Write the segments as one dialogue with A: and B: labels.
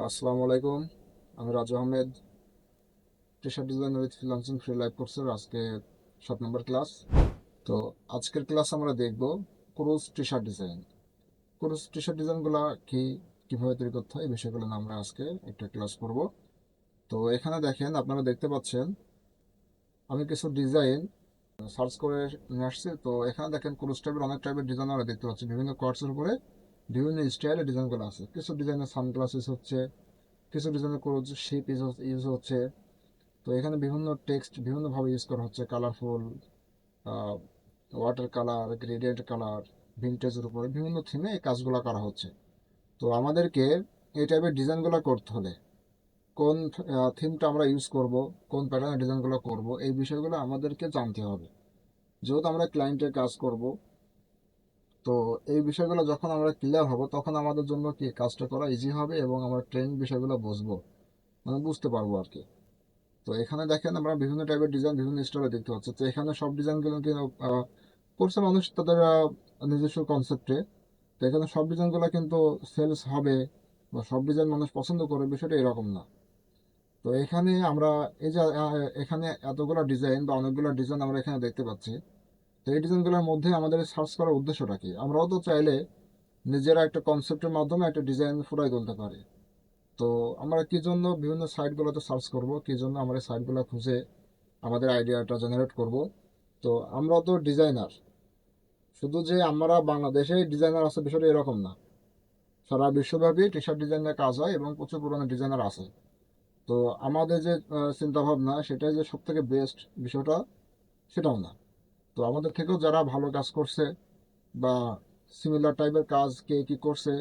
A: আসসালামু আলাইকুম। আমি রাজু আহমেদ, টি shirt design with freelancing free live কোর্সের আজকে 7 নম্বর ক্লাস। তো আজকের ক্লাস আমরা দেখব cruise T shirt design. Cruise T shirt ডিজাইনগুলো কি, কিভাবে তৈরি করতে হয়, এই বিষয়গুলো নিয়ে আমরা আজকে একটা ক্লাস করব। তো এখানে দেখেন, আপনারা দেখতে পাচ্ছেন আমি কিছু ডিজাইন সার্চ করে নিয়ে আসছি। তো এখানে দেখেন ক্রুজ টাইপের অনেক টাইপের ডিজাইন আমরা দেখতে পাচ্ছি। বিভিন্ন কোয়ার্টসের উপরে বিভিন্ন স্টাইলের ডিজাইনগুলো আছে। কিছু ডিজাইনের সানগ্লাসেস হচ্ছে, কিছু ডিজাইনের ক্রুজ শিপ ইউজ হচ্ছে। তো এখানে বিভিন্ন টেক্সট বিভিন্নভাবে ইউজ করা হচ্ছে, colourful, water colour, gradient colour, ভিন্টেজের উপরে বিভিন্ন থিমে এই কাজগুলো করা হচ্ছে। তো আমাদেরকে এই টাইপের ডিজাইনগুলো করতে হলে কোন থিমটা আমরা ইউজ করব, কোন প্যাটার্নের ডিজাইনগুলো করব, এই বিষয়গুলো আমাদেরকে জানতে হবে। যেহেতু আমরা ক্লায়েন্টের কাজ করব, তো এই বিষয়গুলো যখন আমরা ক্লিয়ার হব তখন আমাদের জন্য কি কাজটা করা ইজি হবে এবং আমরা ট্রেনিং বিষয়গুলো বুঝবো, মানে বুঝতে পারবো আর কি। তো এখানে দেখেন আমরা বিভিন্ন টাইপের ডিজাইন বিভিন্ন স্টাইলে দেখতে পাচ্ছি। তো এখানে সব ডিজাইনগুলো কিন্তু করছে মানুষ তাদের নিজস্ব কনসেপ্টে। তো এখানে সব ডিজাইনগুলো কিন্তু সেলস হবে বা সব ডিজাইন মানুষ পছন্দ করে, বিষয়টা এরকম না। তো এখানে আমরা এই যে এখানে এতগুলো ডিজাইন বা অনেকগুলো ডিজাইন আমরা এখানে দেখতে পাচ্ছি। তো এই ডিজাইনগুলোর মধ্যে আমাদের সার্চ করার উদ্দেশ্যটা কি? আমরাও তো চাইলে নিজেরা একটা কনসেপ্টের মাধ্যমে একটা ডিজাইন ফুটাই তুলতে পারি। তো আমরা কি জন্য বিভিন্ন সাইটগুলোতে সার্চ করব, কি জন্য আমরা এই সাইটগুলো খুঁজে আমাদের আইডিয়াটা জেনারেট করব? তো আমরা তো ডিজাইনার, শুধু যে আমরা বাংলাদেশে ডিজাইনার আছে বিষয়টা এরকম না। সারা বিশ্বব্যাপী টি শার্ট ডিজাইনের কাজ হয় এবং প্রচুর পুরোনো ডিজাইনার আছে। তো আমাদের যে চিন্তা ভাবনা সেটাই যে সব থেকে বেস্ট বিষয়টা, সেটাও না। তো আমাদের থেকেও যারা ভালো কাজ করছে বা সিমিলার টাইপের কাজ কে কি করছে,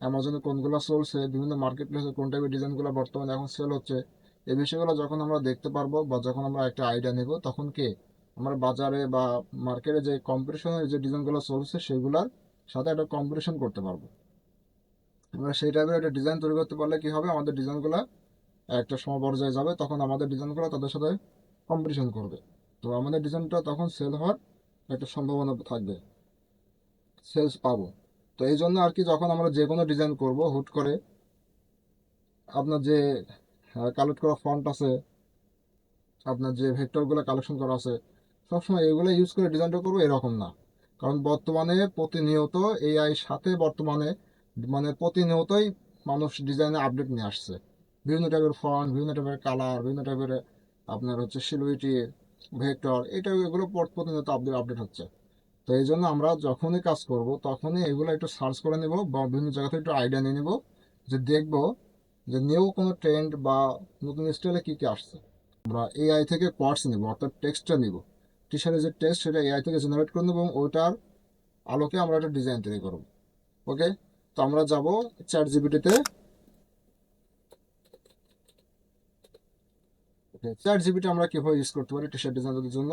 A: অ্যামাজনে কোনগুলো চলছে, বিভিন্ন মার্কেট প্লেসে কোন টাইপের ডিজাইনগুলো বর্তমানে এখন সেল হচ্ছে, এই বিষয়গুলো যখন আমরা দেখতে পারবো বা যখন আমরা একটা আইডিয়া নেব, তখন কি আমরা বাজারে বা মার্কেটে যে কম্পিটিশনের যে ডিজাইনগুলো চলছে সেগুলোর সাথে একটা কম্পিটিশন করতে পারবো। আমরা সেই টাইপের একটা ডিজাইন তৈরি করতে পারলে কি হবে, আমাদের ডিজাইনগুলো একটা সমপর্যায়ে যাবে, তখন আমাদের ডিজাইনগুলো তাদের সাথে কম্পিটিশন করবে। তো আমাদের ডিজাইনটা তখন সেল হওয়ার একটা সম্ভাবনা থাকবে, সেলস পাবো। তো এই জন্য আর কি, যখন আমরা যে কোনো ডিজাইন করব, হুট করে আপনার যে কালেক্ট করা ফন্ট আছে, আপনার যে ভেক্টরগুলো কালেকশন করা আছে, সবসময় এগুলো ইউজ করে ডিজাইনটা করবো এরকম না। কারণ বর্তমানে প্রতিনিয়ত এআই সাথে বর্তমানে মানে প্রতিনিয়তই মানুষ ডিজাইনে আপডেট নিয়ে আসছে। বিভিন্ন টাইপের ফন্ট, বিভিন্ন টাইপের কালার, বিভিন্ন টাইপের আপনার হচ্ছে সিলুইটি, ভেক্টর, এটা এগুলো প্রতিনিয়ত আপডেট আপডেট হচ্ছে। তো এই জন্য আমরা যখনই কাজ করব তখনই এগুলো একটু সার্চ করে নেব বা বিভিন্ন জায়গা থেকে একটু আইডিয়া নিয়ে নেব, যে দেখব যে নিউ কোনো ট্রেন্ড বা নতুন স্টাইলে কী কী আসছে। আমরা এআই থেকে কোয়ার্টস নিব, অর্থাৎ টেক্সটটা নিব, টি শার্টের যে টেক্সট সেটা এআই থেকে জেনারেট করে নেব এবং ওটার আলোকে আমরা একটা ডিজাইন তৈরি করব। ওকে, তো আমরা যাব চ্যাট জিপিটিতে। ওকে, চ্যাট জিপিটি আমরা কীভাবে ইউজ করতে পারি টি শার্ট ডিজাইনের জন্য?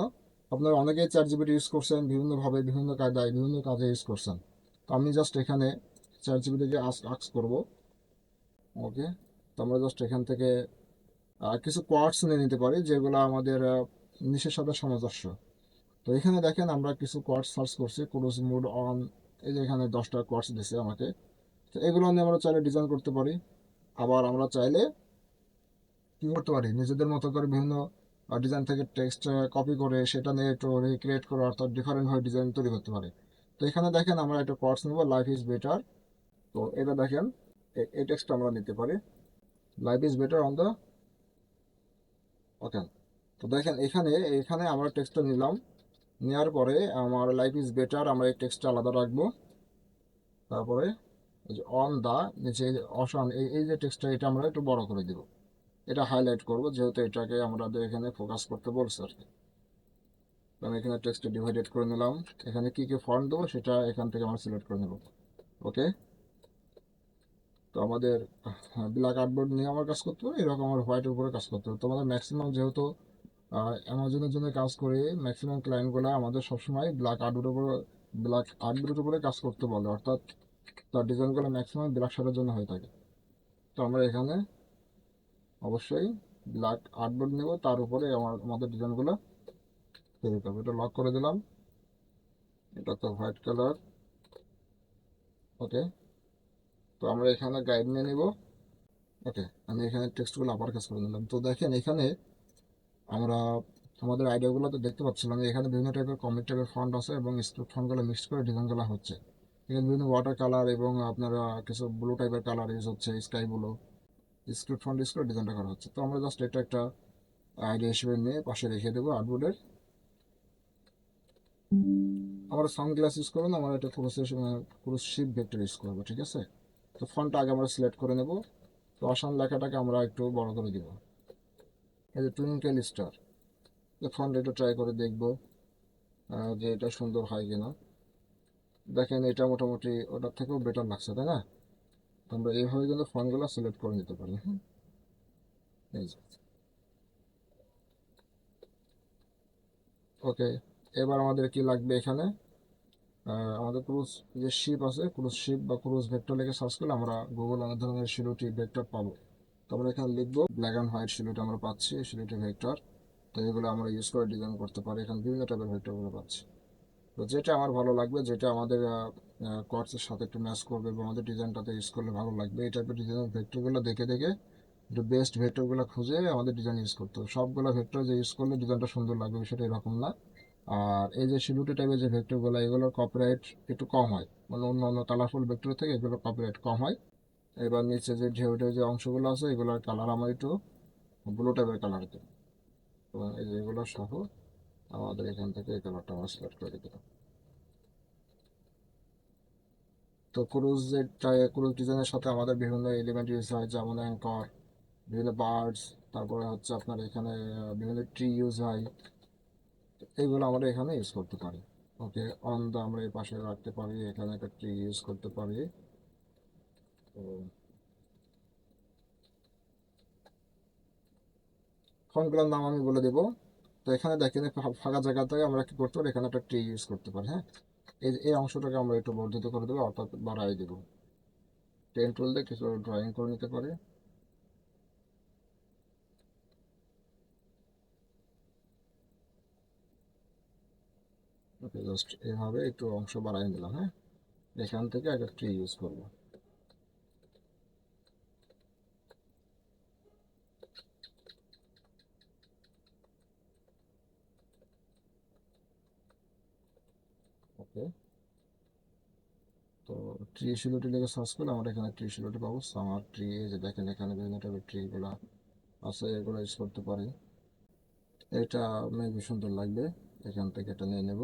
A: আপনারা অনেকেই চ্যাট জিপিটি ইউজ করছেন বিভিন্নভাবে, বিভিন্ন কায়দায়, বিভিন্ন কাজে ইউজ করছেন। তো আমি জাস্ট এখানে চ্যাট জিপিটিকে আস্ক করবো। ওকে, তো আমরা জাস্ট এখান থেকে কিছু কোয়ার্ডস নিয়ে নিতে পারি যেগুলো আমাদের নিশের সাথে সামঞ্জস্য। তো এখানে দেখেন আমরা কিছু কোয়ার্ডস সার্চ করছি, ক্রুজ মুড অন, এই যে এখানে 10টা কোয়ার্ডস দিছে আমাকে। তো এগুলো নিয়ে আমরা চাইলে ডিজাইন করতে পারি। আবার আমরা চাইলে কি করতে পারি, নিজেদের মতো করে বিভিন্ন ডিজাইন থেকে টেক্সট কপি করে সেটা নিয়ে একটু রিক্রিয়েট করে, অর্থাৎ ডিফারেন্ট ভাবে ডিজাইন তৈরি করতে পারি। তো এখানে দেখেন আমরা একটা কোয়ার্ডস নেব, লাইফ ইজ বেটার। তো এটা দেখেন, এই টেক্সটটা আমরা নিতে পারি, life is better on the. Okay, তো দেখেন এখানে এখানে আমরা টেক্সটটা নিলাম, নেওয়ার পরে আমার লাইফ ইজ বেটার আমরা এই টেক্সটটা আলাদা রাখবো। তারপরে এই যে অন দা, নিচে অসান, এই যে টেক্সটটা এটা আমরা একটু বড় করে দিব, এটা হাইলাইট করব যেহেতু এটাকে আমাদের এখানে ফোকাস করতে বলছে আর কি। তো আমি এখানে টেক্সটটা ডিভাইডেড করে নিলাম, এখানে কি কি ফন্ট দেবো সেটা এখান থেকে আমরা সিলেক্ট করে নেব। ওকে, তো আমাদের ব্ল্যাক আর্টবোর্ড নিয়ে আমার কাজ করতে হবে, এরকম আমার হোয়াইটের উপরে কাজ করতে হবে। তো আমাদের ম্যাক্সিমাম যেহেতু অ্যামাজনের জন্য কাজ করে, ম্যাক্সিমাম ক্লায়েন্টগুলো আমাদের সবসময় ব্ল্যাক আর্টবোর্ডের উপরে কাজ করতে বলে, অর্থাৎ তার ডিজাইনগুলো ম্যাক্সিমাম ব্ল্যাক শার্টের জন্য হয়ে থাকে। তো আমরা এখানে অবশ্যই ব্ল্যাক আর্টবোর্ড নেব, তার উপরে আমাদের ডিজাইনগুলো তৈরি করবো। এটা লক করে দিলাম, এটা তো হোয়াইট কালার। ওকে, তো আমরা এখানে গাইড নিয়ে নিব, ওকে, আমি এখানে টেক্সটগুলো আবার কাজ করে নিলাম। তো দেখেন এখানে আমরা আমাদের আইডিয়াগুলো তো দেখতে পাচ্ছিলাম যে এখানে বিভিন্ন টাইপের কমিক টাইপের ফন্ট আছে এবং স্ক্রিপ্ট ফন্টগুলো মিক্স করে ডিজাইনগুলো হচ্ছে। এখানে বিভিন্ন ওয়াটার কালার এবং আপনারা কিছু ব্লু টাইপের কালার ইউজ হচ্ছে, sky blue script font use করে ডিজাইনটা করা হচ্ছে। তো আমরা জাস্ট এটা একটা আইডিয়া হিসেবে নিয়ে পাশে রেখে দেবো আর্টবোর্ডের। আমরা সানগ্লাস ইউজ করবো না, আমরা এটা পুরো শিপ ভেক্টর ইউজ করবো, ঠিক আছে। তো ফন্টটা আগে আমরা সিলেক্ট করে নেব। তো আসান লেখাটাকে আমরা একটু বড় করে দিব। এই যে টুইঙ্কেল স্টার, এই ফন্ট এটা ট্রাই করে দেখবো যে এটা সুন্দর হয় কিনা। দেখেন এটা মোটামুটি ওটার থেকেও বেটার লাগছে, তাই না? তো আমরা এইভাবে কিন্তু ফন্টগুলো সিলেক্ট করে নিতে পারি। হ্যাঁ, এই যে ওকে। এবার আমাদের কি লাগবে এখানে, আমাদের ক্রুজ যে শিপ আছে, ক্রুজ শিপ বা ক্রুজ ভেক্টর লিখে সার্চ করলে আমরা গুগল অনেক ধরনের শিলুটি ভেক্টর পাবো। তো আমরা এখানে লিখবো ব্ল্যাক অ্যান্ড হোয়াইট শিলুটি আমরা পাচ্ছি, শিলুটি ভেক্টর। তো এগুলো আমরা ইউজ করে ডিজাইন করতে পারি, এখানে বিভিন্ন টাইপের ভেক্টরগুলো পাচ্ছি। তো যেটা আমার ভালো লাগবে, যেটা আমাদের কোর্সের সাথে একটু ম্যাচ করবে বা আমাদের ডিজাইনটাতে ইউজ করলে ভালো লাগবে, এই টাইপের ডিজাইনের ভেক্টরগুলো দেখে দেখে একটু বেস্ট ভেক্টরগুলো খুঁজে আমাদের ডিজাইন ইউজ করতে হবে। সবগুলো ভেক্টর যে ইউজ করলে ডিজাইনটা সুন্দর লাগবে সেটা এরকম না। আর এই যে শিলুটি টাইপের যে ভেক্টরগুলো, এগুলোর কপিরাইট একটু কম হয়, মানে অন্যান্য কালারফুল ভেক্টর থেকে এগুলোর কপিরাইট কম হয়। এবার নিচে যে ঢেউ ঢেউ যে অংশগুলো আছে, এগুলোর কালার আমার একটু ব্লু টাইপের কালার দেবে। এবং এই যে এগুলো সহ আমাদের এখান থেকে এই কালারটা আমরা সিলেক্ট করে দিতে হবে। তো ক্রুজ ডিজাইনের সাথে আমাদের বিভিন্ন এলিমেন্ট ইউজ হয়, যেমন অ্যাঙ্কর, বিভিন্ন বার্ডস, তারপরে হচ্ছে আপনার এখানে বিভিন্ন ট্রি ইউজ হয়। এইগুলো আমরা এখানে ইউজ করতে পারি। ওকে, অন দা আমরা এই পাশে রাখতে পারি, এখানে একটা ট্রি ইউজ করতে পারি। তো ফন্টগুলোর নাম আমি বলে দেবো। তো এখানে দেখেন ফাঁকা জায়গাতে আমরা কি করতে পারি, এখানে একটা ট্রি ইউজ করতে পারি। হ্যাঁ, এই অংশটাকে আমরা একটু বর্ধিত করে দেবো, অর্থাৎ বাড়াই দেবো। পেন টুল দিয়ে কিছু ড্রয়িং করে নিতে পারি। ওকে, জাস্ট এভাবে একটু অংশ বাড়াই নিলাম। হ্যাঁ, এখান থেকে একটা ট্রি ইউজ করবো। ওকে, তো ট্রি শিলুটি লিখে সার্চ করলে আমরা এখানে ট্রি শিলুটি পাবো। সামার ট্রি, যে দেখেন এখানে বিভিন্ন টাইপের ট্রিগুলো আছে, এগুলো ইউজ করতে পারি। এটা মেবি সুন্দর লাগবে, এখান থেকে এটা নিয়ে নেব।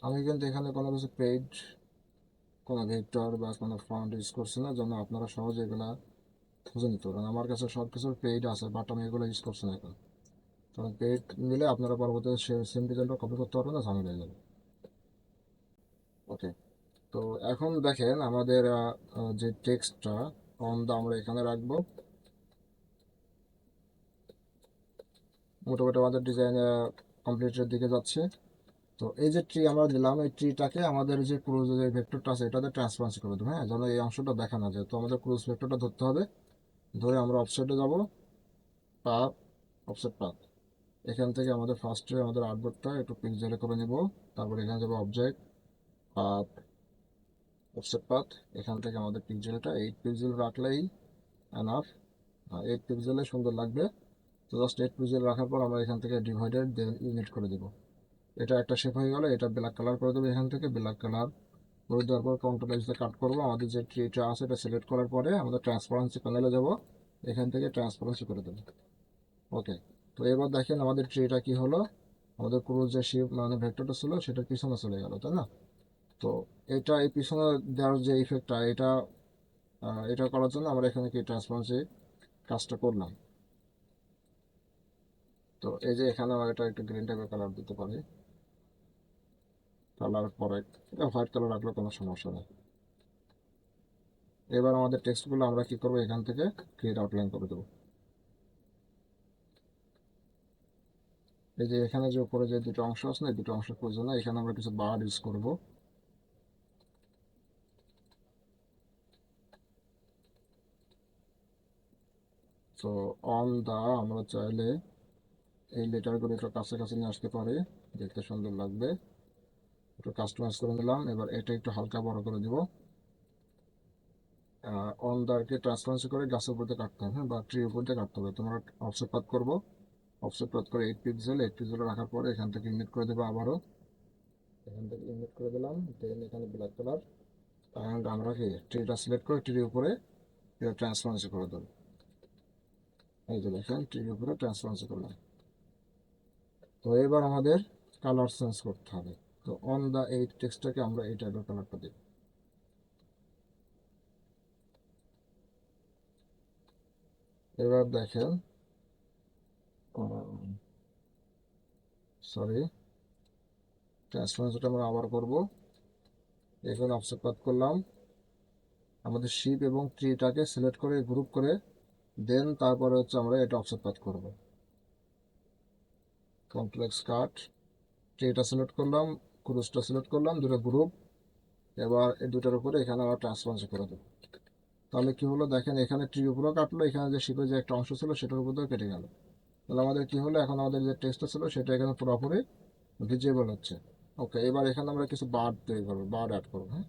A: আমি কিন্তু এখানে কোনো কিছু পেইড কোনো ভেক্টর বা কোনো ফন্ট ইউজ করছি না, যেন আপনারা সহজে এগুলা খুঁজে নিতে পারেন। আমার কাছে সব কিছু পেইড আছে, বাট আমি এগুলো ইউজ করছি না এখন। কারণ পেইড নিলে আপনারা পরবর্তীতে সেম ডিজাইনটা কপি করতে পারবেন না, ঝামেলা হয়ে যাবে। ওকে, তো এখন দেখেন আমাদের যে টেক্সটটা অন দা আমরা এখানে রাখবো। মোটামুটি আমাদের ডিজাইন কমপ্লিটের দিকে যাচ্ছে। তো এই যে ট্রি আমরা দিলাম, এই ট্রিটাকে আমাদের যে ক্রুজ যে ভেক্টরটা আছে এটাতে ট্রান্সপারেন্সি করে দেবো। হ্যাঁ, যেন এই অংশটা দেখা না যায়। তো আমাদের ক্রুজ ভেক্টরটা ধরতে হবে, ধরে আমরা অফসেটে যাব, পাথ, অফসেট পাথ। এখান থেকে আমাদের ফার্স্টে আমাদের আর্টবোর্ডটা একটু পিক্সেলে করে নেব। তারপর এখানে যাবো অবজেক্ট, পাথ, অফসেট পাথ। এখান থেকে আমাদের পিক্সেলটা 8 পিক্সেল রাখলেই এনাফ। 8 পিক্সেলে সুন্দর লাগবে। তো জাস্ট 8 পিক্সেল রাখার পর আমরা এখান থেকে ডিভাইডেড ইউনিট করে দেবো। এটা একটা শেপ হয়ে গেল, এটা ব্ল্যাক কালার করে দেবো। এখান থেকে ব্ল্যাক কালার করে দেওয়ার পর কন্ট্রোল এক্স দিয়ে কাট করবো। আমাদের যে ট্রিটা আছে এটা সিলেক্ট করার পরে আমাদের ট্রান্সপারেন্সি প্যানেলে যাব, এখান থেকে ট্রান্সপারেন্সি করে দেবো। ওকে, তো এবার দেখেন আমাদের ট্রিটা কি হলো, আমাদের পুরো যে শেপ মানে ভেক্টরটা ছিল সেটা পিছনে চলে গেল, তাই না? তো এটা এই পিছনে দেওয়ার যে ইফেক্টটা, এটা করার জন্য আমরা এখানে কি ট্রান্সপারেন্সি কাজটা করলাম। তো এই যে এখানে আমরা এটা একটু গ্রিন টাইপের কালার দিতে পারি। কালার পরে এটা হোয়াইট কালার রাখলে কোনো সমস্যা নেই। এবার আমাদের টেক্সটগুলো আমরা কি করবো, এখান থেকে ক্রিয়েট আউটলাইন করে দেবো। এই যে এখানে যে উপরে যে দুটো অংশ আছে না, এই দুটো অংশের প্রয়োজন না, এখানে আমরা কিছু বার ইউজ করব। তো অন দা আমরা চাইলে এই লেটারগুলো একটু কাছাকাছি নিয়ে আসতে পারি, দেখতে সুন্দর লাগবে। একটু কাস্টমাইজ করে নিলাম। এবার এটা একটু হালকা বড় করে দিব। অন দ্যারকে ট্রান্সপারেন্সি করে গাছের উপর দিয়ে কাটতে হবে, বা ট্রির উপর দিয়ে কাটতে হবে। তোমরা অফসেট পাত করবো, অফসেট পাত করে 8 পিক্সেল রাখার পরে এখান থেকে ইমিট করে দেবো আবারও। এখান থেকে ইমিট করে দিলাম। দেন এখানে ব্ল্যাক কালার, অ্যান্ড আমরা কি ট্রিটা সিলেক্ট করে ট্রির উপরে এটা ট্রান্সপারেন্সি করে দেবো। এই যে দেখেন, ট্রির উপরে ট্রান্সপারেন্সি করলাম। তো এবার আমাদের কালার চেঞ্জ করতে হবে। তো অন দ্য এই টেক্সটটাকে আমরা এই টাইপের কালারটা দিই। এবার দেখেন, সরি, ট্রান্সপারেন্সিটা আমরা আবার করব। এখানে অফসেট পাত করলাম, আমাদের শিপ এবং ট্রিটাকে সিলেক্ট করে গ্রুপ করে, দেন তারপরে হচ্ছে আমরা এটা অফসেট পাত করব। কমপ্লেক্স কাট, ট্রিটা সিলেক্ট করলাম, ক্রুজটা সিলেক্ট করলাম, দুটো গ্রুপ। এবার এই দুটার উপরে এখানে আবার ট্রান্সপারেন্সি করে দেবো। তাহলে কি হলো দেখেন, এখানে ট্রি উপরেও কাটলো, এখানে যে শিপের যে একটা অংশ ছিল সেটার উপর দিয়েও কেটে গেল। তাহলে আমাদের কি হলো, এখন আমাদের যে টেক্সটটা ছিল সেটা এখানে পুরোপুরি ভিজিবল হচ্ছে। ওকে, এবার এখানে আমরা কিছু বার্ড তৈরি করবো, বার্ড অ্যাড করবো। হ্যাঁ,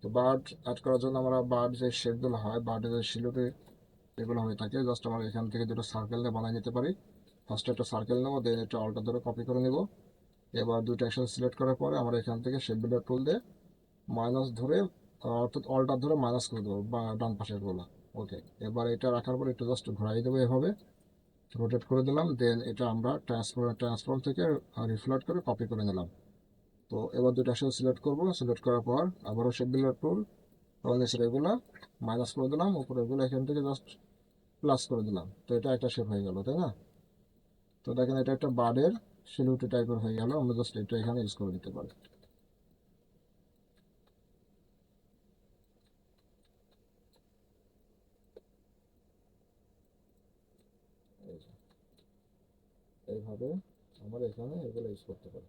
A: তো বার্ড অ্যাড করার জন্য আমরা বার্ড যে শেপগুলো হয়, বার্ডের যে শিলুটি এগুলো হয়ে থাকে, জাস্ট আমরা এখান থেকে দুটো সার্কেল দিয়ে বানিয়ে নিতে পারি। ফার্স্টে একটা সার্কেল নেবো, দেন একটা অল্টার ধরে কপি করে নেব। এবার দুটো একসাথে সিলেক্ট করার পরে আমরা এখান থেকে শেপ বিল্ডার টুল দিয়ে মাইনাস ধরে, অর্থাৎ অল্টার ধরে মাইনাস করে দেবো বা ডান পাশের গুলো। ওকে, এবার এটা রাখার পর একটু জাস্ট ঘুরাই দেবো, এভাবে রোটেট করে দিলাম। দেন এটা আমরা ট্রান্সফর্ম থেকে রিফ্লেক্ট করে কপি করে নিলাম। তো এবার দুটো একসাথে সিলেক্ট করবো, সিলেক্ট করার পর আবারও শেপ বিল্ডার টুল, নিচের এগুলো মাইনাস করে দিলাম, উপরে এগুলো এখান থেকে জাস্ট প্লাস করে দিলাম। তো এটা একটা শেপ হয়ে গেল, তাই না? তো দেখেন, এটা একটা বার্ডের সিলিউটি টাইপের হয়ে গেল। আমরা জাস্ট এটা এখানে ইউজ করে দিতে পারি। এই যে, এইভাবে আমরা এখানে এগুলো ইউজ করতে পারি।